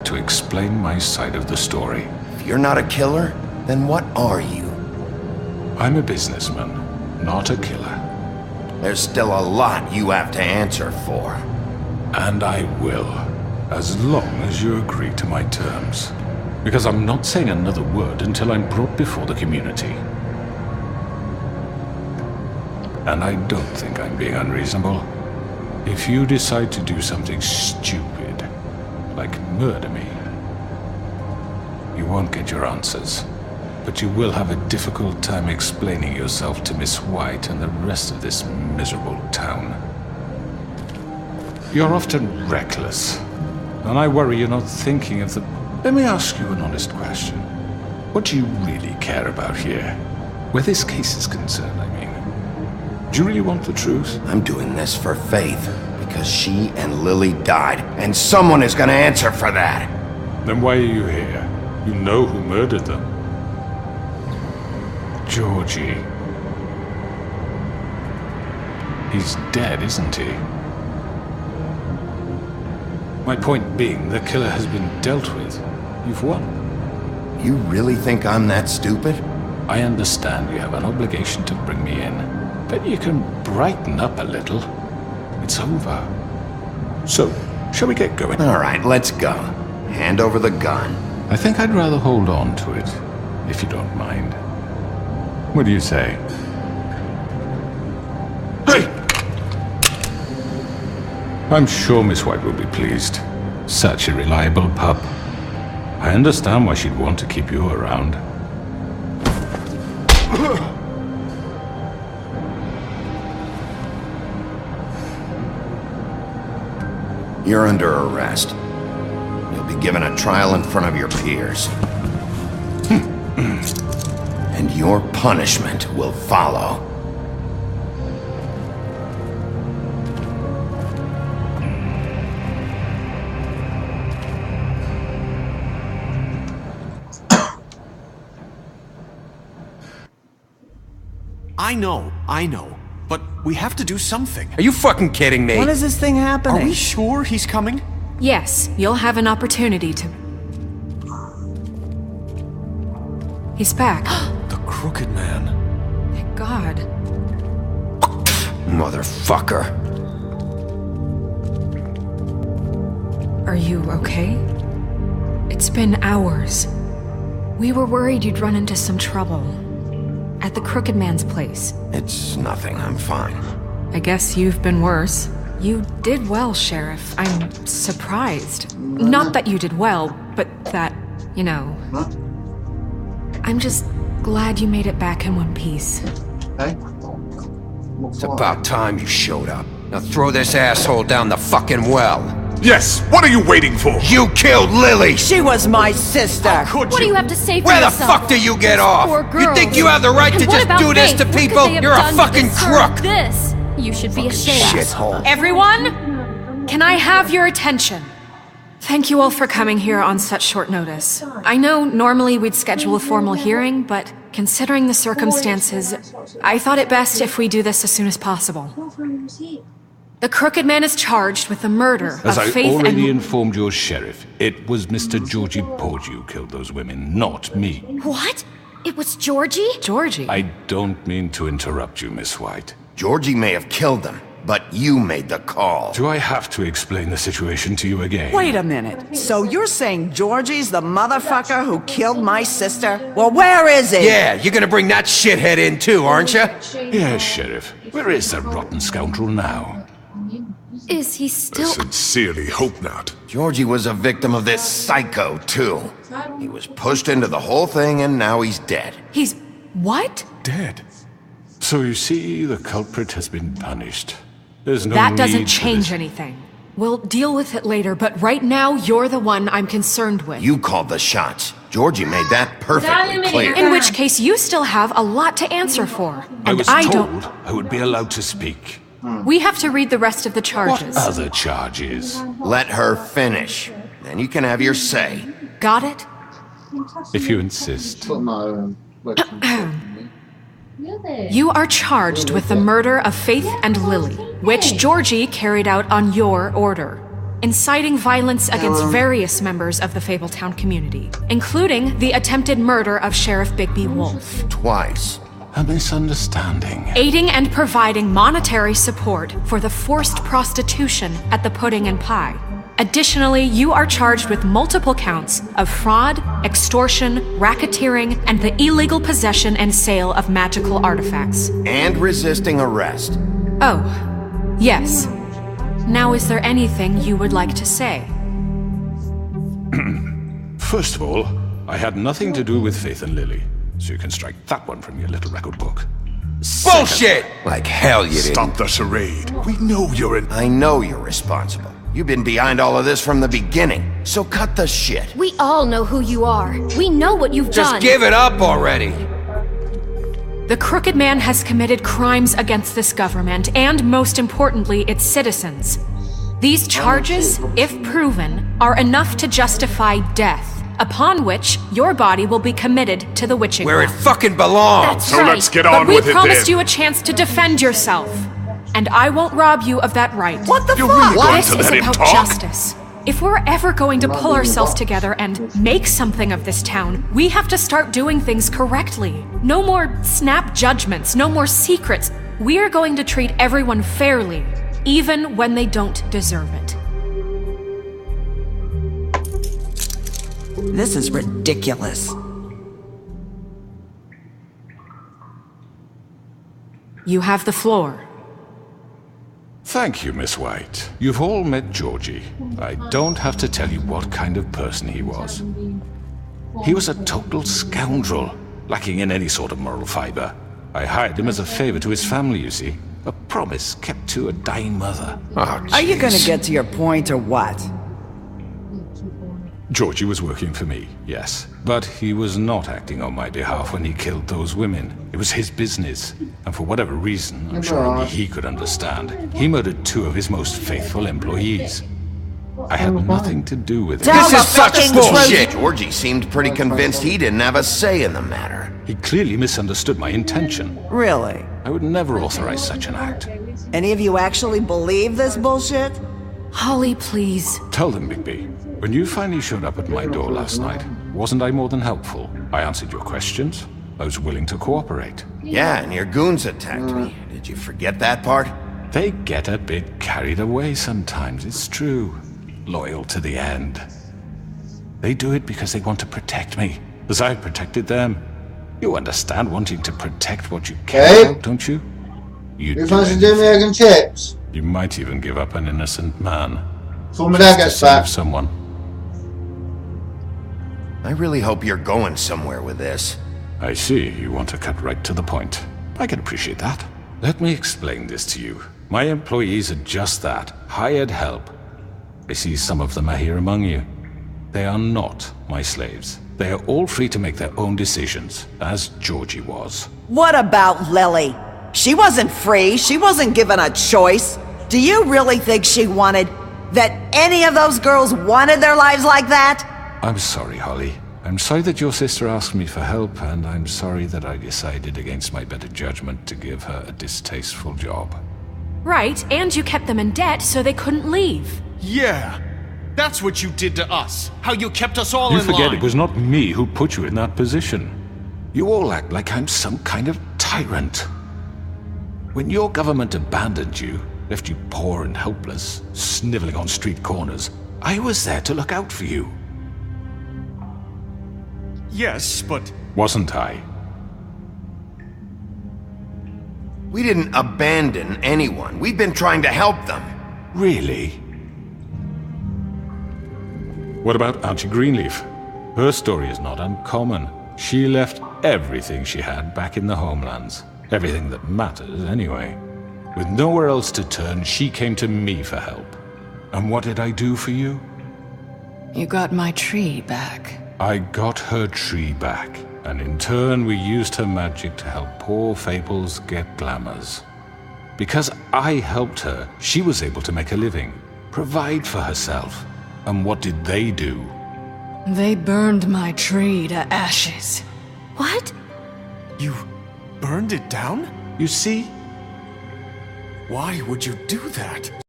to explain my side of the story. If you're not a killer, then what are you? I'm a businessman, not a killer. There's still a lot you have to answer for. And I will, as long as you agree to my terms. Because I'm not saying another word until I'm brought before the community. And I don't think I'm being unreasonable. If you decide to do something stupid, like murder me, you won't get your answers. But you will have a difficult time explaining yourself to Miss White and the rest of this miserable town. You're often reckless, and I worry you're not thinking of the... Let me ask you an honest question. What do you really care about here? Where this case is concerned, I mean. Do you really want the truth? I'm doing this for Faith, because she and Lily died, and someone is gonna answer for that! Then why are you here? You know who murdered them. Georgie. He's dead, isn't he? My point being, the killer has been dealt with. You've won. You really think I'm that stupid? I understand you have an obligation to bring me in, but you can brighten up a little. It's over. So, shall we get going? Alright, let's go. Hand over the gun. I think I'd rather hold on to it, if you don't mind. What do you say? Hey! I'm sure Miss White will be pleased. Such a reliable pup. I understand why she'd want to keep you around. You're under arrest. You'll be given a trial in front of your peers. And your punishment will follow. I know. But we have to do something. Are you fucking kidding me? When is this thing happening? Are we sure he's coming? Yes, you'll have an opportunity to... He's back. The Crooked Man. Thank God. Motherfucker. Are you okay? It's been hours. We were worried you'd run into some trouble. At the Crooked Man's place. It's nothing, I'm fine. I guess you've been worse. You did well, Sheriff. I'm surprised. Not that you did well, but that, you know... I'm just glad you made it back in one piece. It's about time you showed up. Now throw this asshole down the fucking well. Yes! What are you waiting for? You killed Lily! She was my sister! Could What do you have to say for Where the yourself? fuck do you get off? Poor You girl. think you have the right And to what just about do this Faith? to What could people? they have You're a done to fucking deserve crook! This. You should be ashamed. Shithole. Everyone, can I have your attention? Thank you all for coming here on such short notice. I know normally we'd schedule a formal hearing, but considering the circumstances, I thought it best if we do this as soon as possible. The Crooked Man is charged with the murder As of I Faith already and... informed your sheriff, it was Mr. Georgie Porgy who killed those women, not me. What? It was Georgie? Georgie? I don't mean to interrupt you, Miss White. Georgie may have killed them, but you made the call. Do I have to explain the situation to you again? Wait a minute. So you're saying Georgie's the motherfucker who killed my sister? Well, where is he? Yeah, you're gonna bring that shithead in too, aren't you? Yes, Sheriff. Where is that rotten scoundrel now? Is he I still... sincerely hope not. Georgie was a victim of this psycho, too. He was pushed into the whole thing and now he's dead. He's... what? Dead. So you see, the culprit has been punished. There's no That need doesn't for change this. anything. We'll deal with it later, but right now, you're the one I'm concerned with. You called the shots. Georgie made that perfectly clear. In which case, you still have a lot to answer for. I And was I told don't... I would be allowed to speak. We have to read the rest of the What charges. other charges? Let her finish. Then you can have your say. Got it? If you insist. You are charged with the murder of Faith and Lily, which Georgie carried out on your order. inciting violence against various members of the Fabletown community, including the attempted murder of Sheriff Bigby Wolf. Twice. A misunderstanding. Aiding and providing monetary support for the forced prostitution at the Pudding and Pie. Additionally, you are charged with multiple counts of fraud, extortion, racketeering, and the illegal possession and sale of magical artifacts. And resisting arrest. Oh, yes. Now, is there anything you would like to say? First of all, I had nothing to do with Faith and Lily, so you can strike that one from your little record book. Bullshit! Like hell you didn't. Stop the charade. We know you're an... I know you're responsible. You've been behind all of this from the beginning, so cut the shit. We all know who you are. We know what you've done. Just give it up already! The Crooked Man has committed crimes against this government and, most importantly, its citizens. These charges, if proven, are enough to justify death, upon which your body will be committed to the witching Where it well. fucking belongs! That's So right. let's get on but with we it promised then. you a chance to defend yourself, and I won't rob you of that right. What the You're fuck? really going This to is let him about talk? justice. If we're ever going to pull ourselves together and make something of this town, we have to start doing things correctly. No more snap judgments, no more secrets. We are going to treat everyone fairly, even when they don't deserve it. This is ridiculous. You have the floor. Thank you, Miss White. You've all met Georgie. I don't have to tell you what kind of person he was. He was a total scoundrel, lacking in any sort of moral fiber. I hired him as a favor to his family, you see. A promise kept to a dying mother. Oh, Are you gonna jeez. get to your point or what? Georgie was working for me, yes. But he was not acting on my behalf when he killed those women. It was his business. And for whatever reason, I'm sure only he could understand, he murdered 2 of his most faithful employees. I had nothing to do with it. Tell This is the such fucking bullshit! Georgie seemed pretty convinced he didn't have a say in the matter. He clearly misunderstood my intention. Really? I would never authorize such an act. Any of you actually believe this bullshit? Holly, please. Tell them, Bigby. When you finally showed up at my door last night, wasn't I more than helpful? I answered your questions. I was willing to cooperate. Yeah, and your goons attacked me. Did you forget that part? They get a bit carried away sometimes, it's true. Loyal to the end. They do it because they want to protect me, as I've protected them. You understand wanting to protect what you care about, don't you? You'd Who do fancies doing anything. me egg and chips? You might even give up an innocent man. Before my dad To gets save back. someone. I really hope you're going somewhere with this. I see you want to cut right to the point. I can appreciate that. Let me explain this to you. My employees are just that, hired help. I see some of them are here among you. They are not my slaves. They are all free to make their own decisions, as Georgie was. What about Lily? She wasn't free. She wasn't given a choice. Do you really think she wanted... that any of those girls wanted their lives like that? I'm sorry, Holly. I'm sorry that your sister asked me for help, and I'm sorry that I decided against my better judgment to give her a distasteful job. Right, and you kept them in debt so they couldn't leave. Yeah, that's what you did to us. How you kept us all You in forget line. it was not me who put you in that position. You all act like I'm some kind of tyrant. When your government abandoned you, left you poor and helpless, sniveling on street corners, I was there to look out for you. Yes, but Wasn't I? We didn't abandon anyone. We've been trying to help them. Really? What about Auntie Greenleaf? Her story is not uncommon. She left everything she had back in the homelands. Everything that matters, anyway. With nowhere else to turn, she came to me for help. And what did I do for you? You got my tree back. I got her tree back, and in turn we used her magic to help poor Fables get glamours. Because I helped her, she was able to make a living, provide for herself. And what did they do? They burned my tree to ashes. What? you burned it down? You see? Why would you do that?